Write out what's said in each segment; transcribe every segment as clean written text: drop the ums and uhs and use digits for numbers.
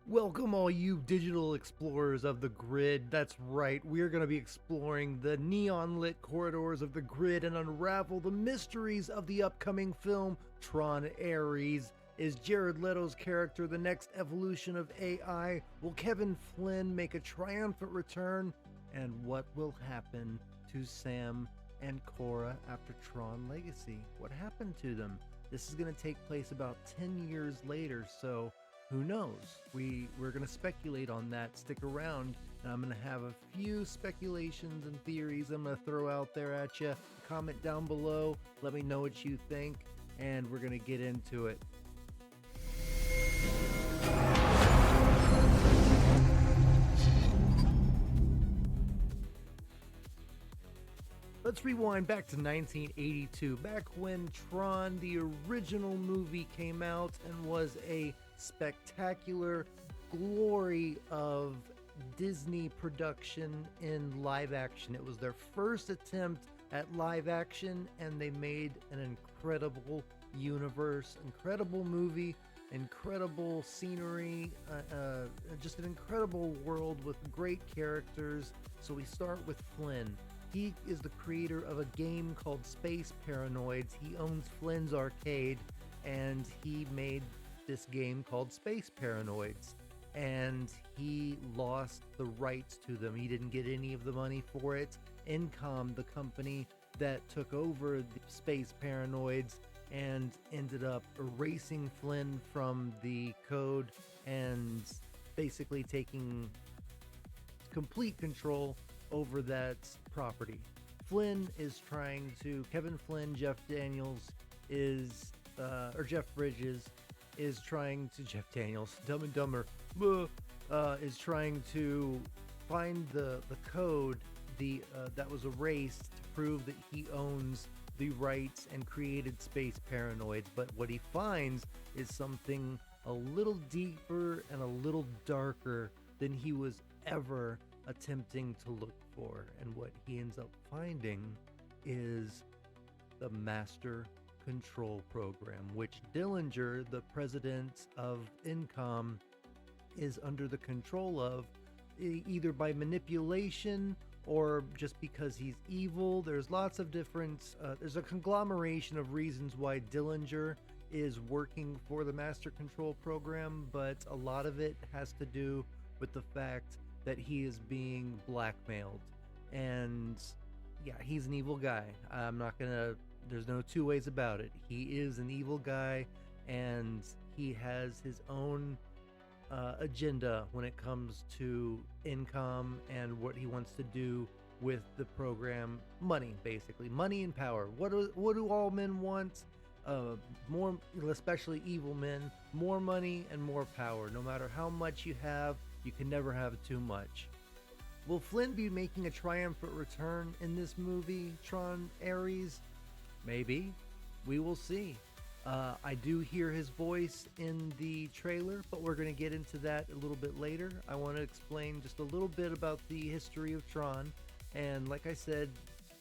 Welcome, all you digital explorers of the grid. That's right, we're going to be exploring the neon lit corridors of the grid and unravel the mysteries of the upcoming film Tron Aries. Is Jared Leto's character the next evolution of AI? Will Kevin Flynn make a triumphant return? And what will happen to Sam and Cora after Tron Legacy? What happened to them? This is going to take place about 10 years later, so who knows? We're going to speculate on that. Stick around, and I'm going to have a few speculations and theories I'm going to throw out there at you. Comment down below, let me know what you think, and we're going to get into it. Let's rewind back to 1982, back when Tron, the original movie, came out and was a spectacular glory of Disney production in live action. It was their first attempt at live action, and they made an incredible universe, incredible movie, incredible scenery, just an incredible world with great characters. So we start with Flynn. He is the creator of a game called Space Paranoids. He owns Flynn's Arcade, and he made this game called Space Paranoids. And he lost the rights to them. He didn't get any of the money for it. Incom, the company that took over the Space Paranoids, and ended up erasing Flynn from the code and basically taking complete control over that property. Kevin Flynn, Jeff Daniels Jeff Bridges is trying to, Jeff Daniels, Dumb and Dumber, is trying to find the code that was erased to prove that he owns the rights and created Space Paranoids. But what he finds is something a little deeper and a little darker than he was ever attempting to look for. And what he ends up finding is the Master Control Program, which Dillinger, the president of Incom, is under the control of, either by manipulation or just because he's evil. There's lots of different, there's a conglomeration of reasons why Dillinger is working for the Master Control Program, but a lot of it has to do with the fact that he is being blackmailed. And yeah, he's an evil guy. There's no two ways about it. He is an evil guy, and he has his own agenda when it comes to Incom and what he wants to do with the program. Money, basically. Money and power. What do all men want? More, especially evil men, more money and more power. No matter how much you have, you can never have too much. Will Flynn be making a triumphant return in this movie, Tron Aries? Maybe. We will see. I do hear his voice in the trailer, but we're going to get into that a little bit later. I want to explain just a little bit about the history of Tron. And like I said,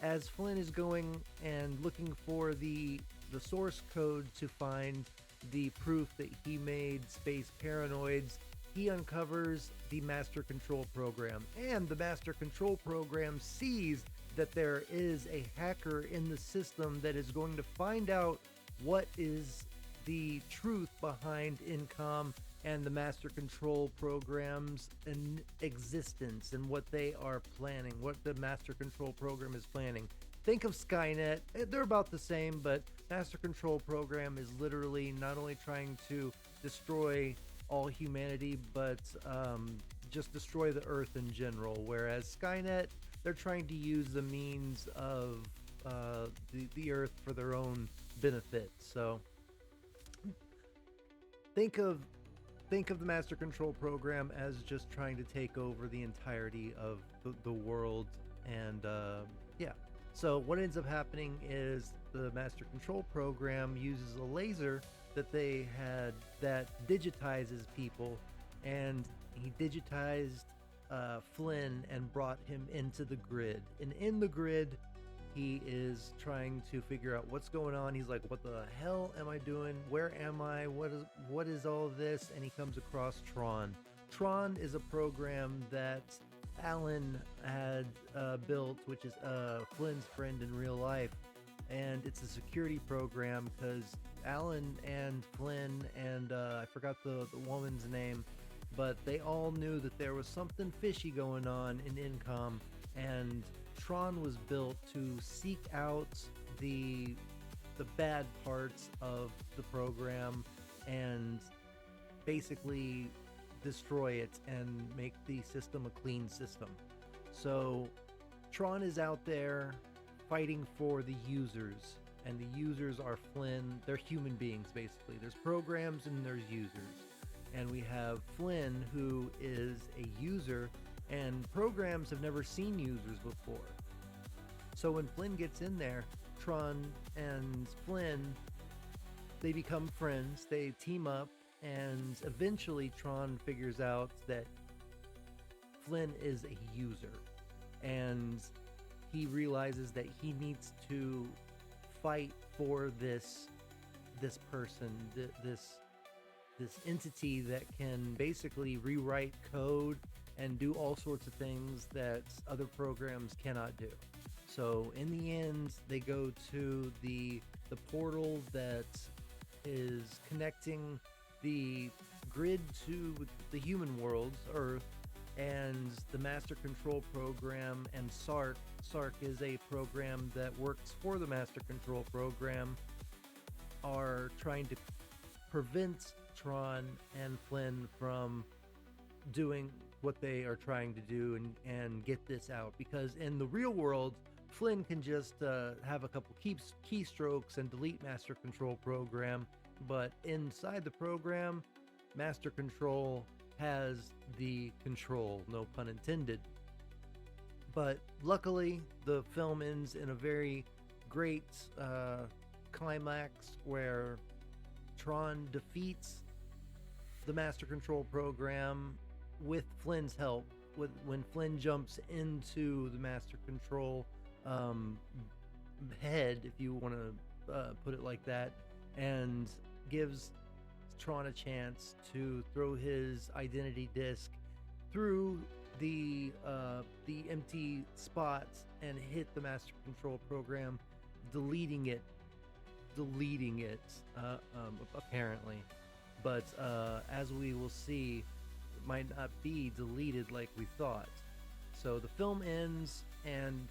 as Flynn is going and looking for the source code to find the proof that he made Space Paranoids, he uncovers the Master Control Program. And the Master Control Program sees that there is a hacker in the system that is going to find out what is the truth behind Incom and the Master Control Program's existence and what they are planning, what the Master Control Program is planning. Think of Skynet. They're about the same, but Master Control Program is literally not only trying to destroy all humanity, but just destroy the Earth in general. Whereas Skynet, they're trying to use the means of the Earth for their own benefit. So think of the Master Control Program as just trying to take over the entirety of the world. And yeah. So what ends up happening is the Master Control Program uses a laser that they had that digitizes people, and he digitized Flynn and brought him into the grid. And in the grid, he is trying to figure out what's going on. He's like, what the hell am I doing? Where am I? What is all of this? And he comes across Tron. Tron is a program that Alan had built, which is Flynn's friend in real life, and it's a security program because Alan and Flynn and I forgot the woman's name, but they all knew that there was something fishy going on in Incom, and Tron was built to seek out the the bad parts of the program and basically destroy it and make the system a clean system. So Tron is out there fighting for the users, and the users are Flynn. They're human beings, basically. There's programs and there's users. And we have Flynn, who is a user, and programs have never seen users before. So when Flynn gets in there, Tron and Flynn, they become friends, they team up, and eventually Tron figures out that Flynn is a user, and he realizes that he needs to fight for this person, this entity that can basically rewrite code and do all sorts of things that other programs cannot do. So in the end, they go to the portal that is connecting the grid to the human worlds, Earth, and the Master Control Program and Sark. Sark is a program that works for the Master Control Program, are trying to prevent Tron and Flynn from doing what they are trying to do and get this out. Because in the real world, Flynn can just have a couple keystrokes and delete Master Control Program, but inside the program, Master Control has the control, no pun intended. But luckily, the film ends in a very great climax where Tron defeats the Master Control Program with Flynn's help. When Flynn jumps into the Master Control head, if you want to put it like that, and gives Tron a chance to throw his identity disc through the empty spots and hit the Master Control Program, deleting it apparently. But as we will see, it might not be deleted like we thought. So the film ends, and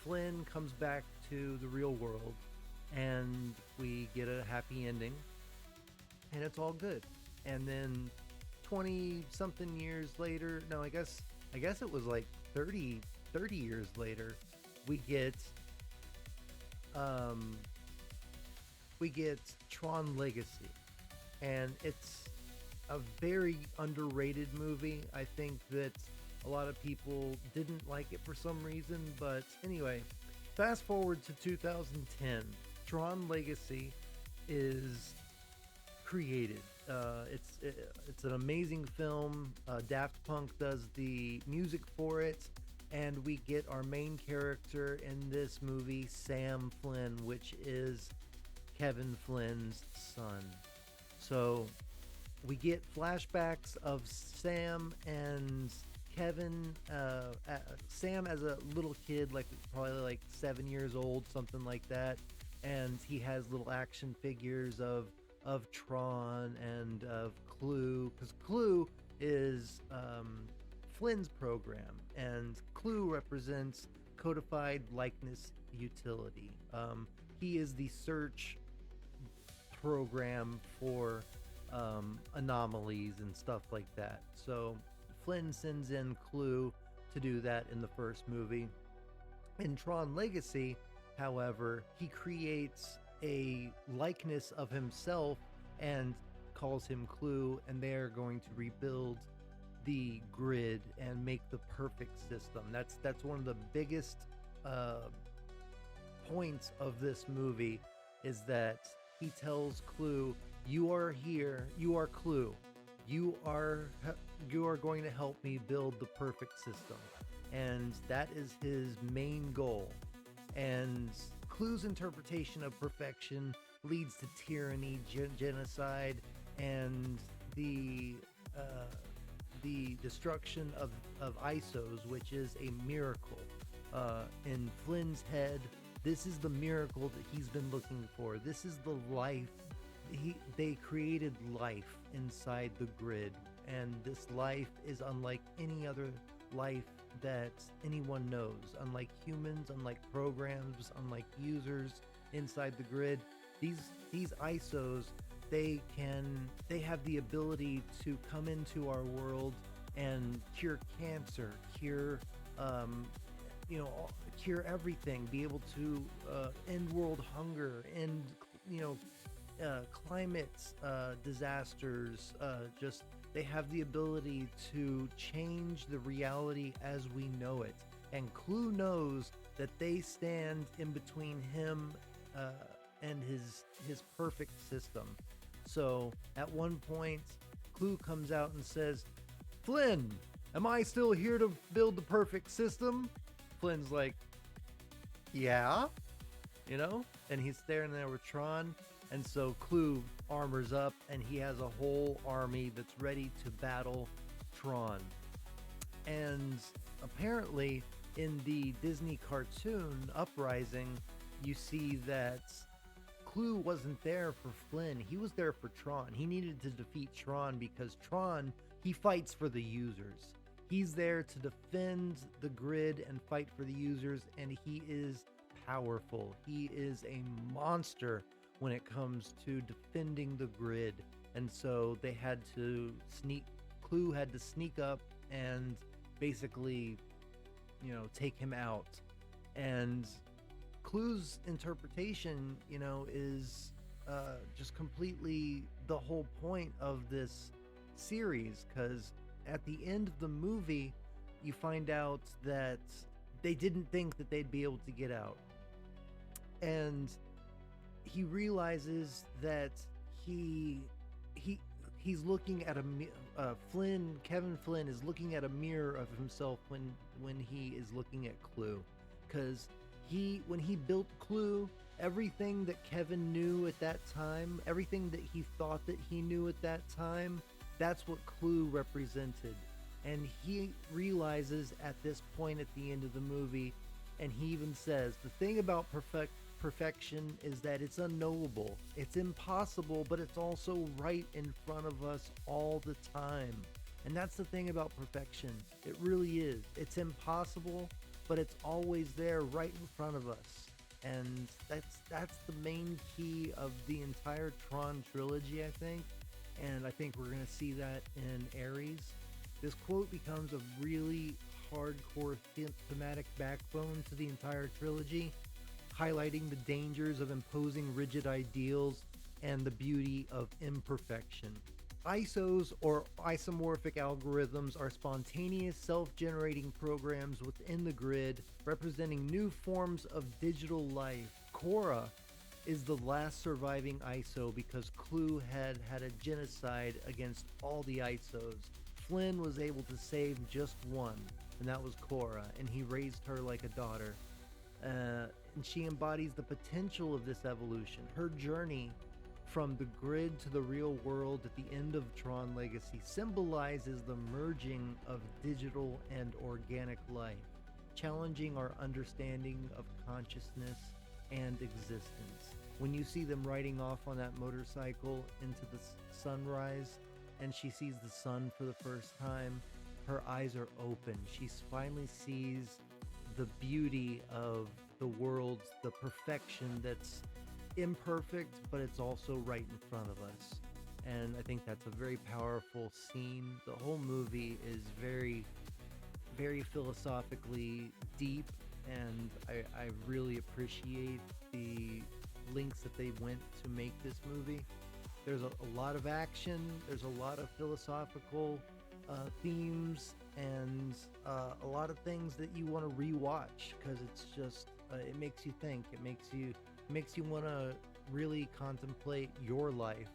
Flynn comes back to the real world, and we get a happy ending, and it's all good. And then 20 something years later, no, I guess it was like 30 years later, we get Tron Legacy, and it's a very underrated movie. I think that a lot of people didn't like it for some reason, but anyway, fast forward to 2010. Tron Legacy is created. It's an amazing film. Daft Punk does the music for it, and we get our main character in this movie, Sam Flynn, which is Kevin Flynn's son. So we get flashbacks of Sam and Kevin, Sam as a little kid, like probably like 7 years old, something like that, and he has little action figures of Tron and of Clue, because Clue is Flynn's program, and Clue represents codified likeness utility. He is the search program for anomalies and stuff like that. So Flynn sends in Clue to do that in the first movie. In Tron Legacy, however, he creates a likeness of himself and calls him Clue, and they're going to rebuild the grid and make the perfect system. That's one of the biggest points of this movie, is that he tells Clue, "You are here. You are Clue. You are going to help me build the perfect system," and that is his main goal. And Clue's interpretation of perfection leads to tyranny, genocide, and the the destruction of ISOs, which is a miracle. In Flynn's head, this is the miracle that he's been looking for. This is the life. They created life inside the grid, and this life is unlike any other life that anyone knows. Unlike humans, unlike programs, unlike users inside the grid, these ISOs, they have the ability to come into our world and cure cancer, cure cure everything, be able to end world hunger, end climate disasters. Just they have the ability to change the reality as we know it. And Clue knows that they stand in between him and his perfect system. So at one point, Clue comes out and says, "Flynn, am I still here to build the perfect system?" Flynn's like, "Yeah," and he's staring there with Tron. And so Clue armors up, and he has a whole army that's ready to battle Tron. And apparently, in the Disney cartoon Uprising, you see that Clue wasn't there for Flynn. He was there for Tron. He needed to defeat Tron because Tron, he fights for the users. He's there to defend the grid and fight for the users, and he is powerful. He is a monster when it comes to defending the grid. And so they had to Clue had to sneak up and basically, take him out. And Clue's interpretation, is just completely the whole point of this series, because at the end of the movie, you find out that they didn't think that they'd be able to get out. And he realizes that he's looking at Kevin Flynn is looking at a mirror of himself when he is looking at Clue, because when he built Clue, everything that Kevin knew at that time, everything that he thought that he knew at that time, that's what Clue represented. And he realizes at this point at the end of the movie, and he even says, the thing about perfection is that it's unknowable. It's impossible, but it's also right in front of us all the time. And that's the thing about perfection. It really is. It's impossible, but it's always there right in front of us. And that's the main key of the entire Tron trilogy, I think. And I think we're going to see that in Aries. This quote becomes a really hardcore thematic backbone to the entire trilogy, highlighting the dangers of imposing rigid ideals and the beauty of imperfection. ISOs, or isomorphic algorithms, are spontaneous self-generating programs within the grid representing new forms of digital life. Cora is the last surviving ISO because Clue had a genocide against all the ISOs. Flynn was able to save just one, and that was Cora, and he raised her like a daughter. And she embodies the potential of this evolution. Her journey from the grid to the real world at the end of Tron Legacy symbolizes the merging of digital and organic life, challenging our understanding of consciousness and existence. When you see them riding off on that motorcycle into the sunrise, and she sees the sun for the first time, her eyes are open. She finally sees the beauty of the world, the perfection that's imperfect, but it's also right in front of us. And I think that's a very powerful scene. The whole movie is very, very philosophically deep, and I really appreciate the links that they went to make this movie. There's a lot of action, there's a lot of philosophical themes, and a lot of things that you want to rewatch, because it's just it makes you think. It makes you want to really contemplate your life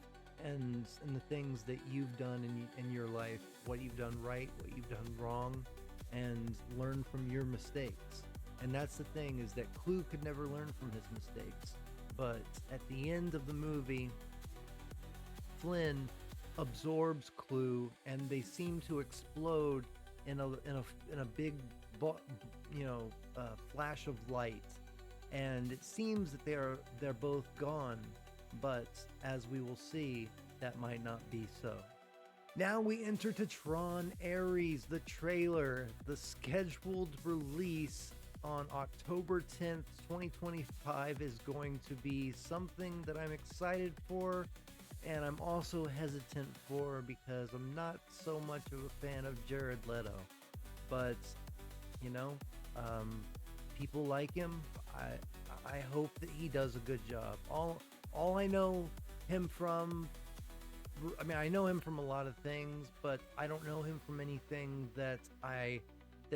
and the things that you've done in your life, what you've done right, what you've done wrong, and learn from your mistakes. And that's the thing, is that Clue could never learn from his mistakes. But at the end of the movie, Flynn absorbs Clue, and they seem to explode in a big, bu- flash of light. And it seems that they're both gone, but as we will see, that might not be so. Now we enter to Tron Aries, the trailer, the scheduled release on October 10th, 2025 is going to be something that I'm excited for, and I'm also hesitant for because I'm not so much of a fan of Jared Leto. But, you know, um, people like him. I hope that he does a good job. All I know him from I mean, I know him from a lot of things, but I don't know him from anything that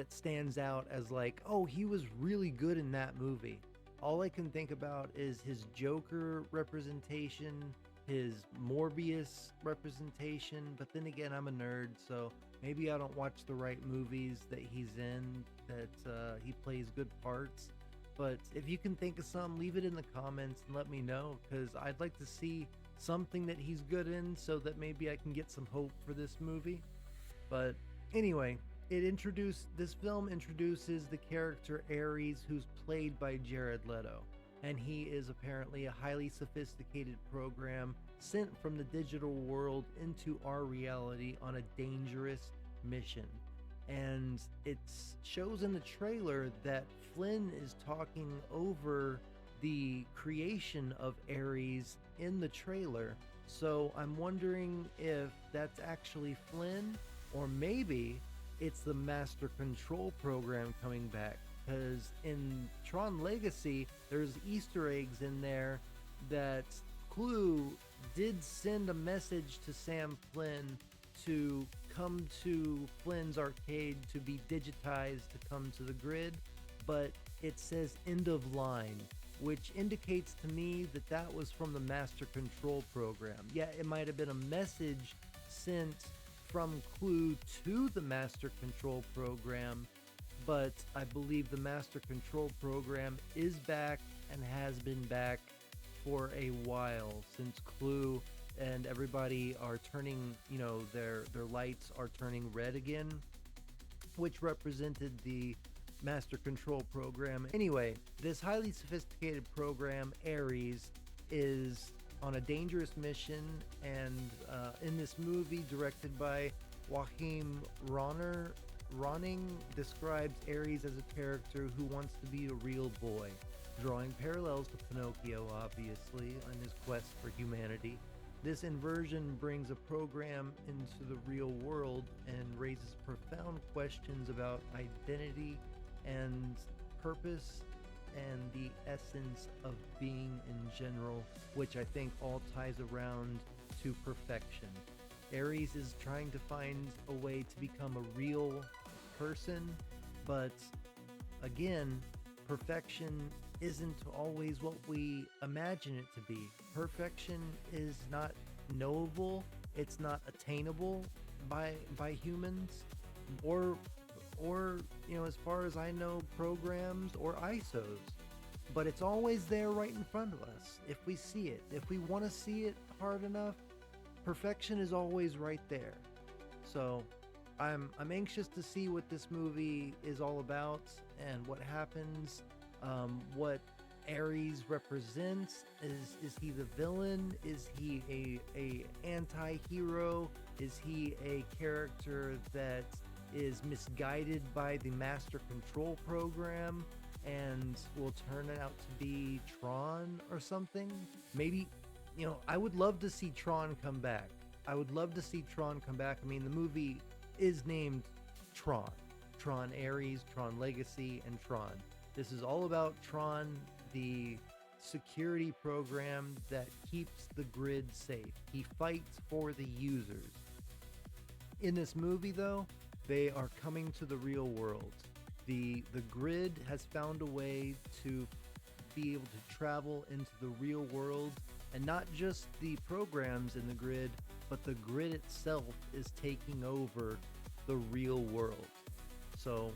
stands out as like, oh, he was really good in that movie. All I can think about is his Joker representation, his Morbius representation, but then again, I'm a nerd, so maybe I don't watch the right movies that he's in, that he plays good parts. But if you can think of some, leave it in the comments and let me know, because I'd like to see something that he's good in so that maybe I can get some hope for this movie. But anyway, this film introduces the character Aries, who's played by Jared Leto, and he is apparently a highly sophisticated program sent from the digital world into our reality on a dangerous mission. And it shows in the trailer that Flynn is talking over the creation of Aries in the trailer. So I'm wondering if that's actually Flynn, or maybe it's the Master Control program coming back. Because in Tron Legacy, there's Easter eggs in there that Clue did send a message to Sam Flynn to come to Flynn's arcade to be digitized to come to the grid, but it says end of line, which indicates to me that that was from the Master Control program. Yeah, it might have been a message sent from Clue to the Master Control program, but I believe the Master Control program is back and has been back for a while, since Clue and everybody are turning, their lights are turning red again, which represented the Master Control program. Anyway, this highly sophisticated program, Aries, is on a dangerous mission, and in this movie, directed by Joachim Ronning, describes Aries as a character who wants to be a real boy, drawing parallels to Pinocchio, obviously, on his quest for humanity. This inversion brings a program into the real world and raises profound questions about identity and purpose and the essence of being in general, which I think all ties around to perfection. Aries is trying to find a way to become a real person, but again, perfection isn't always what we imagine it to be. Perfection is not knowable, it's not attainable by humans, or as far as I know, programs or ISOs. But it's always there right in front of us if we see it. If we want to see it hard enough, perfection is always right there. So I'm anxious to see what this movie is all about and what happens, what Aries represents. Is he the villain? Is he a anti-hero? Is he a character that is misguided by the Master Control program and will turn it out to be Tron or something? Maybe, I would love to see Tron come back. I would love to see Tron come back. I mean, the movie is named Tron. Tron Aries, Tron Legacy, and Tron. This is all about Tron, the security program that keeps the grid safe. He fights for the users. In this movie, though, they are coming to the real world. The grid has found a way to be able to travel into the real world, and not just the programs in the grid, but the grid itself is taking over the real world. So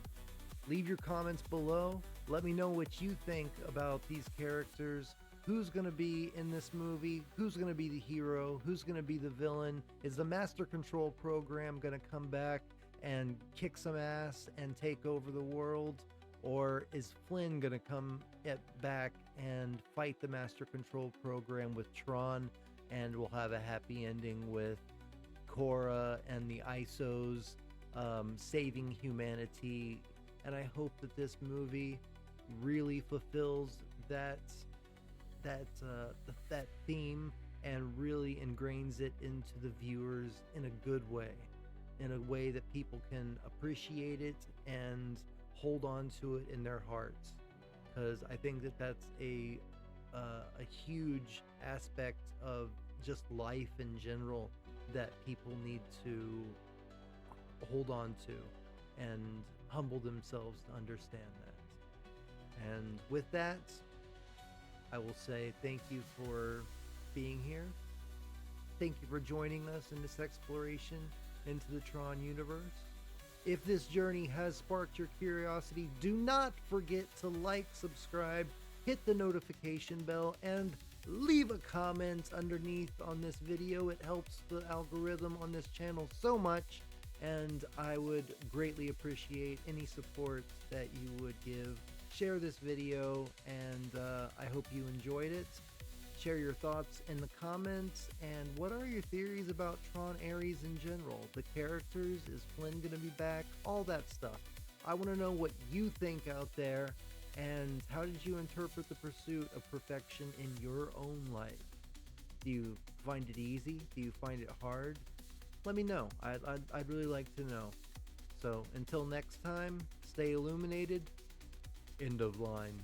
leave your comments below. Let me know what you think about these characters. who's going to be in this movie, who's going to be the hero, who's going to be the villain. Is the Master Control program going to come back and kick some ass and take over the world? Or is Flynn going to come back and fight the Master Control program with Tron, and we'll have a happy ending with Korra and the ISOs saving humanity? And I hope that this movie really fulfills that theme and really ingrains it into the viewers in a good way, in a way that people can appreciate it and hold on to it in their hearts, because I think that that's a huge aspect of just life in general that people need to hold on to and humble themselves to understand that. And with that, I will say thank you for being here. Thank you for joining us in this exploration into the Tron universe. If this journey has sparked your curiosity, do not forget to like, subscribe, hit the notification bell, and leave a comment underneath on this video. It helps the algorithm on this channel so much, and I would greatly appreciate any support that you would give. Share this video, and I hope you enjoyed it. Share your thoughts in the comments, and what are your theories about Tron Aries in general? The characters, is Flynn going to be back? All that stuff. I want to know what you think out there, and how did you interpret the pursuit of perfection in your own life? Do you find it easy? Do you find it hard? Let me know. I'd really like to know. So until next time, stay illuminated. End of line.